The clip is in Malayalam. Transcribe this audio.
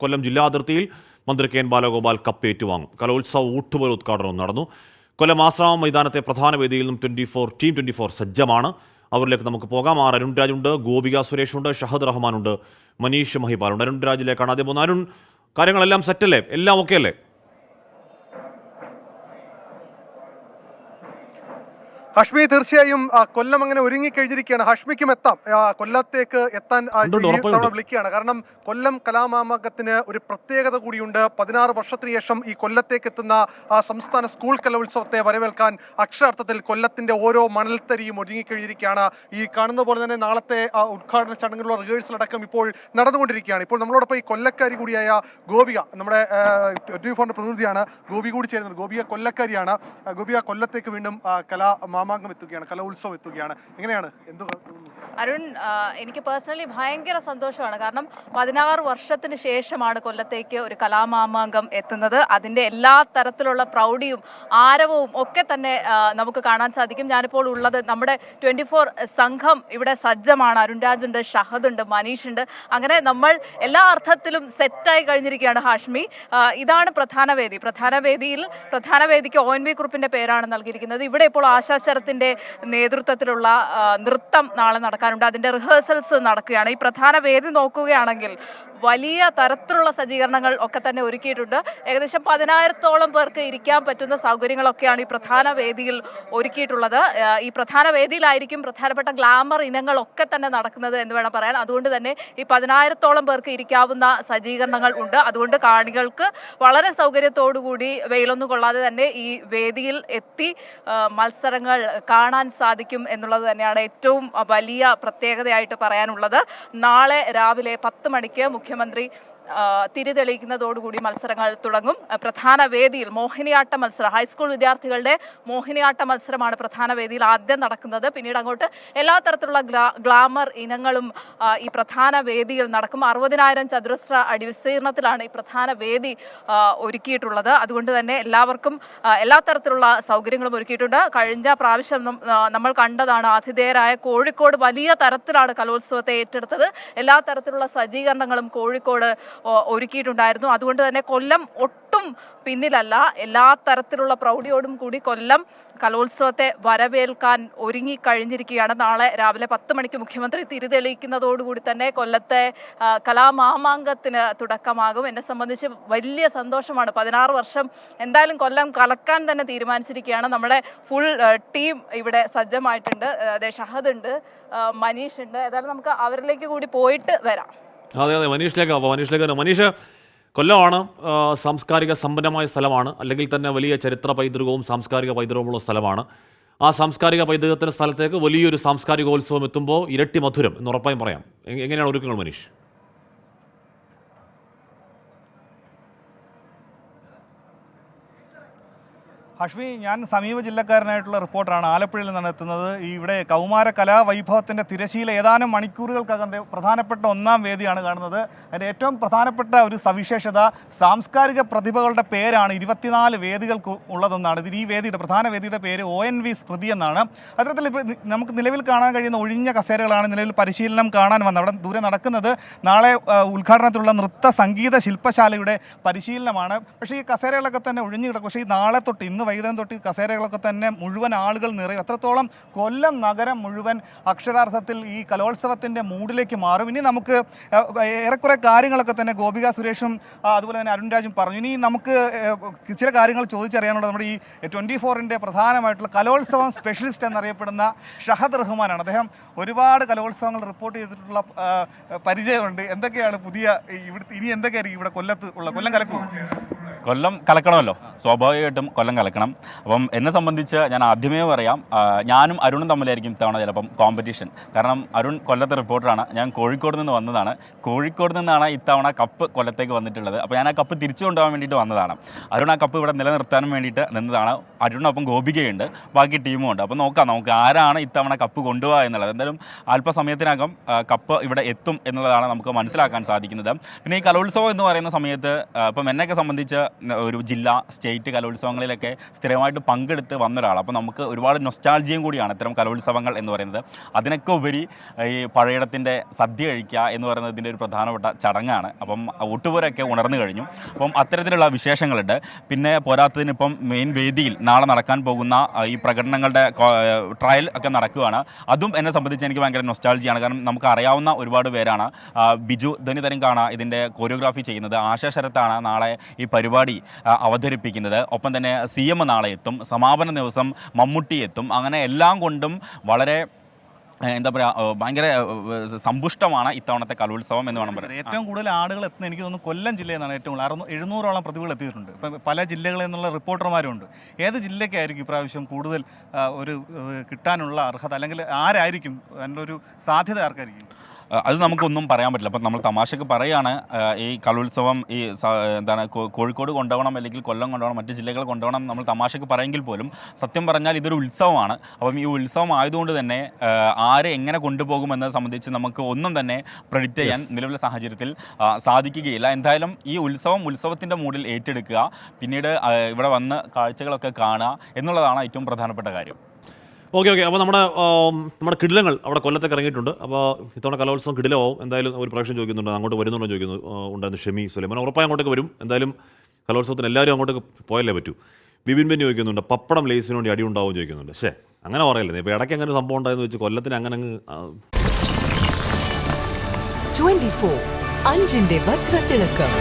കൊല്ലം ജില്ലാ അതിർത്തിയിൽ മന്ത്രി കെ എൻ ബാലഗോപാൽ കപ്പ് ഏറ്റുവാങ്ങും. കലോത്സവ ഊട്ടുപോലെ ഉദ്ഘാടനവും നടന്നു. കൊല്ലം ആശ്രാമം മൈതാനത്തെ പ്രധാന വേദിയിൽ നിന്നും ടീം 24 സജ്ജമാണ്. അവരിലേക്ക് നമുക്ക് പോകാം. അരുൺ രാജുണ്ട്, ഗോപിക സുരേഷുണ്ട്, ഷഹദ് റഹ്മാനുണ്ട്, മനീഷ് മഹിപാലുണ്ട്. അരുൺ രാജിലേക്കാണ് ആദ്യം പോകുന്നത്. അരുൺ, കാര്യങ്ങളെല്ലാം സെറ്റല്ലേ? എല്ലാം ഓക്കെ അല്ലേ? ഹഷ്മി, തീർച്ചയായും കൊല്ലം അങ്ങനെ ഒരുങ്ങിക്കഴിഞ്ഞിരിക്കുകയാണ്. ഹഷ്മിക്കും എത്താം, കൊല്ലത്തേക്ക് എത്താൻ വിളിക്കുകയാണ്. കാരണം കൊല്ലം കലാമാമാങ്കത്തിന് ഒരു പ്രത്യേകത കൂടിയുണ്ട്. 16 വർഷത്തിന് ശേഷം ഈ കൊല്ലത്തേക്ക് എത്തുന്ന സംസ്ഥാന സ്കൂൾ കലോത്സവത്തെ വരവേൽക്കാൻ അക്ഷരാർത്ഥത്തിൽ കൊല്ലത്തിന്റെ ഓരോ മണൽത്തരിയും ഒരുങ്ങിക്കഴിഞ്ഞിരിക്കുകയാണ്. ഈ കാണുന്ന പോലെ തന്നെ നാളത്തെ ഉദ്ഘാടന ചടങ്ങിലുള്ള റിഹേഴ്സൽ അടക്കം ഇപ്പോൾ നടന്നുകൊണ്ടിരിക്കുകയാണ്. ഇപ്പോൾ നമ്മളോടൊപ്പം ഈ കൊല്ലക്കാരി കൂടിയായ ഗോപിക, നമ്മുടെ 24 പ്രതിനിധിയാണ്, ഗോപി കൂടി ചേരുന്നത്. ഗോപിക കൊല്ലക്കാരിയാണ്. ഗോപിക, കൊല്ലത്തേക്ക് വീണ്ടും മാമാങ്കം എത്തുകയാണ്, കലോത്സവം എത്തുകയാണ്. എങ്ങനെയാണ്? അരുൺ, എനിക്ക് പേഴ്സണലി ഭയങ്കര സന്തോഷമാണ്. കാരണം 16 വർഷത്തിന് ശേഷമാണ് കൊല്ലത്തേക്ക് ഒരു കലാമാമാങ്കം എത്തുന്നത്. അതിൻ്റെ എല്ലാ തരത്തിലുള്ള പ്രൗഢിയും ആരവവും ഒക്കെ തന്നെ നമുക്ക് കാണാൻ സാധിക്കും. ഞാനിപ്പോൾ ഉള്ളത് നമ്മുടെ 24 സംഘം ഇവിടെ സജ്ജമാണ്. അരുൺ രാജുണ്ട്, ഷഹദുണ്ട്, മനീഷുണ്ട്. അങ്ങനെ നമ്മൾ എല്ലാ അർത്ഥത്തിലും സെറ്റായി കഴിഞ്ഞിരിക്കുകയാണ്. ഹാഷ്മി, ഇതാണ് പ്രധാന വേദി. പ്രധാന വേദിക്ക് ONV കുറുപ്പിന്റെ പേരാണ് നൽകിയിരിക്കുന്നത്. ഇവിടെ ഇപ്പോൾ ആശാശരത്തിന്റെ നേതൃത്വത്തിലുള്ള നൃത്തം നാളെ നടക്കാനുണ്ട്. അതിന്റെ റിഹേഴ്സൽസ് നടക്കുകയാണ്. ഈ പ്രധാന വേദി നോക്കുകയാണെങ്കിൽ വലിയ തരത്തിലുള്ള സജ്ജീകരണങ്ങൾ ഒക്കെ തന്നെ ഒരുക്കിയിട്ടുണ്ട്. ഏകദേശം 10,000-ഓളം പേർക്ക് ഇരിക്കാൻ പറ്റുന്ന സൗകര്യങ്ങളൊക്കെയാണ് ഈ പ്രധാന വേദിയിൽ ഒരുക്കിയിട്ടുള്ളത്. ഈ പ്രധാന വേദിയിലായിരിക്കും പ്രധാനപ്പെട്ട ഗ്ലാമർ ഇനങ്ങളൊക്കെ തന്നെ നടക്കുന്നത് എന്ന് വേണം പറയാൻ. അതുകൊണ്ട് തന്നെ ഈ 10,000-ഓളം പേർക്ക് ഇരിക്കാവുന്ന സജ്ജീകരണങ്ങൾ ഉണ്ട്. അതുകൊണ്ട് കാണികൾക്ക് വളരെ സൗകര്യത്തോടുകൂടി വെയിലൊന്നും കൊള്ളാതെ തന്നെ ഈ വേദിയിൽ എത്തി മത്സരങ്ങൾ കാണാൻ സാധിക്കും എന്നുള്ളത് തന്നെയാണ് ഏറ്റവും വലിയ പ്രത്യേകതയായിട്ട് പറയാനുള്ളത്. നാളെ രാവിലെ 10 മണിക്ക് മുഖ്യമന്ത്രി തിരിതെളിയിക്കുന്നതോടുകൂടി മത്സരങ്ങൾ തുടങ്ങും. പ്രധാന വേദിയിൽ മോഹിനിയാട്ട മത്സരം, ഹൈസ്കൂൾ വിദ്യാർത്ഥികളുടെ മോഹിനിയാട്ട മത്സരമാണ് പ്രധാന വേദിയിൽ ആദ്യം നടക്കുന്നത്. പിന്നീട് അങ്ങോട്ട് എല്ലാ തരത്തിലുള്ള ഗ്ലാമർ ഇനങ്ങളും ഈ പ്രധാന വേദിയിൽ നടക്കും. 60,000 ചതുരശ്ര അടി വിസ്തീർണത്തിലാണ് ഈ പ്രധാന വേദി ഒരുക്കിയിട്ടുള്ളത്. അതുകൊണ്ട് തന്നെ എല്ലാവർക്കും എല്ലാ തരത്തിലുള്ള സൗകര്യങ്ങളും ഒരുക്കിയിട്ടുണ്ട്. കഴിഞ്ഞ പ്രാവശ്യം നമ്മൾ കണ്ടതാണ്, ആതിഥേയരായ കോഴിക്കോട് വലിയ തരത്തിലാണ് കലോത്സവത്തെ ഏറ്റെടുത്തത്. എല്ലാ തരത്തിലുള്ള സജ്ജീകരണങ്ങളും കോഴിക്കോട് ഒരുക്കിയിട്ടുണ്ടായിരുന്നു. അതുകൊണ്ട് തന്നെ കൊല്ലം ഒട്ടും പിന്നിലല്ല. എല്ലാ തരത്തിലുള്ള പ്രൗഢിയോടും കൂടി കൊല്ലം കലോത്സവത്തെ വരവേൽക്കാൻ ഒരുങ്ങിക്കഴിഞ്ഞിരിക്കുകയാണ്. നാളെ രാവിലെ 10 മണിക്ക് മുഖ്യമന്ത്രി തിരിതെളിയിക്കുന്നതോടുകൂടി തന്നെ കൊല്ലത്തെ കലാമാമാങ്കത്തിന് തുടക്കമാകും. എന്നെ സംബന്ധിച്ച് വലിയ സന്തോഷമാണ്. 16 വർഷം എന്തായാലും കൊല്ലം കലക്കാൻ തന്നെ തീരുമാനിച്ചിരിക്കുകയാണ്. നമ്മുടെ ഫുൾ ടീം ഇവിടെ സജ്ജമായിട്ടുണ്ട്. ഷഹദ് ഉണ്ട്, മനീഷ് ഉണ്ട്. ഏതായാലും നമുക്ക് അവരിലേക്ക് കൂടി പോയിട്ട് വരാം. അതെ, മനീഷിലേക്ക്. മനീഷ്, കൊല്ലമാണ് സാംസ്കാരിക സമ്പന്നമായ സ്ഥലമാണ്, അല്ലെങ്കിൽ തന്നെ വലിയ ചരിത്ര പൈതൃകവും സാംസ്കാരിക പൈതൃകവുമുള്ള സ്ഥലമാണ്. ആ സാംസ്കാരിക പൈതൃകത്തിൻ്റെ സ്ഥലത്തേക്ക് വലിയൊരു സാംസ്കാരികോത്സവം എത്തുമ്പോൾ ഇരട്ടി മധുരം എന്ന് ഉറപ്പായും പറയാം. എങ്ങനെയാണ് ഒരുക്കങ്ങൾ മനീഷ്? ഹഷ്മി, ഞാൻ സമീപ ജില്ലക്കാരനായിട്ടുള്ള റിപ്പോർട്ടറാണ്. ആലപ്പുഴയിൽ നിന്നാണ് എത്തുന്നത്. ഇവിടെ കൗമാര കലാവൈഭവത്തിൻ്റെ തിരശീല ഏതാനും മണിക്കൂറുകൾക്കകം പ്രധാനപ്പെട്ട 1-ാം വേദിയാണ് കാണുന്നത്. അതിൻ്റെ ഏറ്റവും പ്രധാനപ്പെട്ട ഒരു സവിശേഷത സാംസ്കാരിക പ്രതിഭകളുടെ പേരാണ് 24 വേദികൾക്ക് ഉള്ളതെന്നാണ്. ഈ വേദിയുടെ പ്രധാന വേദിയുടെ പേര് ONV സ്മൃതി എന്നാണ്. അത്തരത്തിൽ ഇപ്പോൾ നമുക്ക് നിലവിൽ കാണാൻ കഴിയുന്ന ഒഴിഞ്ഞ കസേരകളാണ് നിലവിൽ പരിശീലനം കാണാൻ വന്നത്. അവിടെ ദൂരെ നടക്കുന്നത് നാളെ ഉദ്ഘാടനത്തിലുള്ള നൃത്ത സംഗീത ശില്പശാലയുടെ പരിശീലനമാണ്. പക്ഷേ ഈ കസേരകളൊക്കെ തന്നെ ഒഴിഞ്ഞു കിടക്കും. പക്ഷേ ഈ നാളെ തൊട്ട് ഇന്ന് വൈകുന്നേരം തൊട്ട് കസേരകളൊക്കെ തന്നെ മുഴുവൻ ആളുകൾ നിറയും. അത്രത്തോളം കൊല്ലം നഗരം മുഴുവൻ അക്ഷരാർത്ഥത്തിൽ ഈ കലോത്സവത്തിൻ്റെ മൂഡിലേക്ക് മാറും. ഇനി നമുക്ക് ഏറെക്കുറെ കാര്യങ്ങളൊക്കെ തന്നെ ഗോപിക സുരേഷും അതുപോലെ തന്നെ അരുൺ രാജും പറഞ്ഞു. ഇനി നമുക്ക് ചില കാര്യങ്ങൾ ചോദിച്ചറിയാനുള്ളത് നമ്മുടെ ഈ 24-ൻ്റെ പ്രധാനമായിട്ടുള്ള കലോത്സവം സ്പെഷ്യലിസ്റ്റ് എന്നറിയപ്പെടുന്ന ഷഹദ് റഹ്മാനാണ്. അദ്ദേഹം ഒരുപാട് കലോത്സവങ്ങൾ റിപ്പോർട്ട് ചെയ്തിട്ടുള്ള പരിചയമുണ്ട്. എന്തൊക്കെയാണ് പുതിയ ഇനി എന്തൊക്കെയായിരിക്കും ഇവിടെ കൊല്ലം കലക്കും? കൊല്ലം കലക്കണമല്ലോ, സ്വാഭാവികമായിട്ടും കൊല്ലം കലക്കണം. അപ്പം എന്നെ സംബന്ധിച്ച് ഞാൻ ആദ്യമേ പറയാം, ഞാനും അരുണും തമ്മിലായിരിക്കും ഇത്തവണ ചിലപ്പം കോമ്പറ്റീഷൻ. കാരണം അരുൺ കൊല്ലത്തെ റിപ്പോർട്ടറാണ്, ഞാൻ കോഴിക്കോട് നിന്ന് വന്നതാണ്. കോഴിക്കോട് നിന്നാണ് ഇത്തവണ കപ്പ് കൊല്ലത്തേക്ക് വന്നിട്ടുള്ളത്. അപ്പോൾ ഞാൻ ആ കപ്പ് തിരിച്ചു കൊണ്ടുപോകാൻ വേണ്ടിയിട്ട് വന്നതാണ്. അരുൺ ആ കപ്പ് ഇവിടെ നിലനിർത്താനും വേണ്ടിയിട്ട് നിന്നതാണ്. അരുണിനൊപ്പം ഗോപികയുണ്ട്, ബാക്കി ടീമും ഉണ്ട്. അപ്പോൾ നമുക്ക് ആരാണ് ഇത്തവണ കപ്പ് കൊണ്ടുപോകുക എന്നുള്ളത്. എന്തായാലും അല്പസമയത്തിനകം കപ്പ് ഇവിടെ എത്തും എന്നുള്ളതാണ് നമുക്ക് മനസ്സിലാക്കാൻ സാധിക്കുന്നത്. പിന്നെ ഈ കലോത്സവം എന്ന് പറയുന്ന സമയത്ത് ഇപ്പം എന്നെയൊക്കെ സംബന്ധിച്ച് ഒരു ജില്ലാ സ്റ്റേറ്റ് കലോത്സവങ്ങളിലൊക്കെ സ്ഥിരമായിട്ട് പങ്കെടുത്ത് വന്ന ഒരാൾ. അപ്പോൾ നമുക്ക് ഒരുപാട് നൊസ്റ്റാൾജിയും കൂടിയാണ് ഇത്തരം കലോത്സവങ്ങൾ എന്ന് പറയുന്നത്. അതിനൊക്കെ ഉപരി ഈ പഴയിടത്തിൻ്റെ സദ്യ കഴിക്കുക എന്ന് പറയുന്നത് ഇതിൻ്റെ ഒരു പ്രധാനപ്പെട്ട ചടങ്ങാണ്. അപ്പം ഊട്ടുപുരൊക്കെ ഉണർന്നു കഴിഞ്ഞു. അപ്പം അത്തരത്തിലുള്ള വിശേഷങ്ങളുണ്ട്. പിന്നെ പോരാത്തതിന് ഇപ്പം മെയിൻ വേദിയിൽ നാളെ നടക്കാൻ പോകുന്ന ഈ പ്രകടനങ്ങളുടെ ട്രയൽ ഒക്കെ നടക്കുകയാണ്. അതും എന്നെ സംബന്ധിച്ച് എനിക്ക് ഭയങ്കര നൊസ്റ്റാൾജിയാണ്. കാരണം നമുക്ക് അറിയാവുന്ന ഒരുപാട് പേരാണ്. ബിജു ധനിതരംഗാണ് ഇതിൻ്റെ കൊറിയോഗ്രാഫി ചെയ്യുന്നത്. ആശ ശരത്താണ് നാളെ ഈ പരിപാടി അവതരിപ്പിക്കുന്നത്. ഒപ്പം തന്നെ CM നാളെ എത്തും. സമാപന ദിവസം മമ്മൂട്ടി എത്തും. അങ്ങനെ എല്ലാം കൊണ്ടും വളരെ എന്താ പറയുക, ഭയങ്കര സമ്പുഷ്ടമാണ് ഇത്തവണത്തെ കലോത്സവം എന്ന് വേണം പറയാം. ഏറ്റവും കൂടുതൽ ആളുകൾ എത്തുന്നത് എനിക്ക് തോന്നുന്നു കൊല്ലം ജില്ലയിൽ നിന്നാണ്. ഏറ്റവും കൂടുതൽ 700ഓളം പ്രതിഭകൾ എത്തിയിട്ടുണ്ട്. ഇപ്പം പല ജില്ലകളിൽ നിന്നുള്ള റിപ്പോർട്ടർമാരുണ്ട്. ഏത് ജില്ലയ്ക്കായിരിക്കും ഇപ്രാവശ്യം കൂടുതൽ ഒരു കിട്ടാനുള്ള അർഹത, അല്ലെങ്കിൽ ആരായിരിക്കും അതിൻ്റെ ഒരു സാധ്യത ആർക്കായിരിക്കും? അത് നമുക്കൊന്നും പറയാൻ പറ്റില്ല. അപ്പം നമ്മൾ തമാശക്ക് പറയുകയാണ് ഈ കലോത്സവം ഈ എന്താണ് കോഴിക്കോട് കൊണ്ടുപോകണം, അല്ലെങ്കിൽ കൊല്ലം കൊണ്ടുപോകണം, മറ്റ് ജില്ലകൾ കൊണ്ടുപോകണം നമ്മൾ തമാശക്ക് പറയുമെങ്കിൽ പോലും സത്യം പറഞ്ഞാൽ ഇതൊരു ഉത്സവമാണ്. അപ്പം ഈ ഉത്സവം ആയതുകൊണ്ട് തന്നെ ആരെ എങ്ങനെ കൊണ്ടുപോകുമെന്നത് സംബന്ധിച്ച് നമുക്ക് ഒന്നും തന്നെ പ്രെഡിക്റ്റ് ചെയ്യാൻ നിലവിലെ സാഹചര്യത്തിൽ സാധിക്കുകയില്ല. എന്തായാലും ഈ ഉത്സവത്തിൻ്റെ മൂഡിൽ ഏറ്റെടുക്കുക, പിന്നീട് ഇവിടെ വന്ന് കാഴ്ചകളൊക്കെ കാണുക എന്നുള്ളതാണ് ഏറ്റവും പ്രധാനപ്പെട്ട കാര്യം. ഓക്കെ. അപ്പോൾ നമ്മുടെ കിടിലങ്ങൾ അവിടെ കൊല്ലത്തേക്ക് ഇറങ്ങിയിട്ടുണ്ട്. അപ്പോൾ ഇത്തവണ കലോത്സവം കിടിലമാവും. എന്തായാലും ഒരു പ്രേക്ഷകൻ ചോദിക്കുന്നുണ്ട്, അങ്ങോട്ട് വരുന്നുണ്ടോ ചോദിക്കുന്നു ഉണ്ടായിരുന്നു ഷെമി സുലൈമാൻ. ഉറപ്പായും അങ്ങോട്ടേക്ക് വരും. എന്തായാലും കലോത്സവത്തിന് എല്ലാവരും അങ്ങോട്ടേക്ക് പോയല്ലേ പറ്റൂ. ബിബിൻ ബെന്നി ചോദിക്കുന്നുണ്ട്, പപ്പടം ലേസിന് വേണ്ടി അടി ഉണ്ടാവും ചോദിക്കുന്നുണ്ട്. പക്ഷേ അങ്ങനെ പറയല്ലേ, ഇപ്പോൾ ഇടയ്ക്ക് അങ്ങനെ സംഭവം ഉണ്ടായെന്ന് വെച്ച് കൊല്ലത്തിന് അങ്ങനെ അങ്ങ് 24 അഞ്ചിന്റെ വജ്രത്തിളക്കം.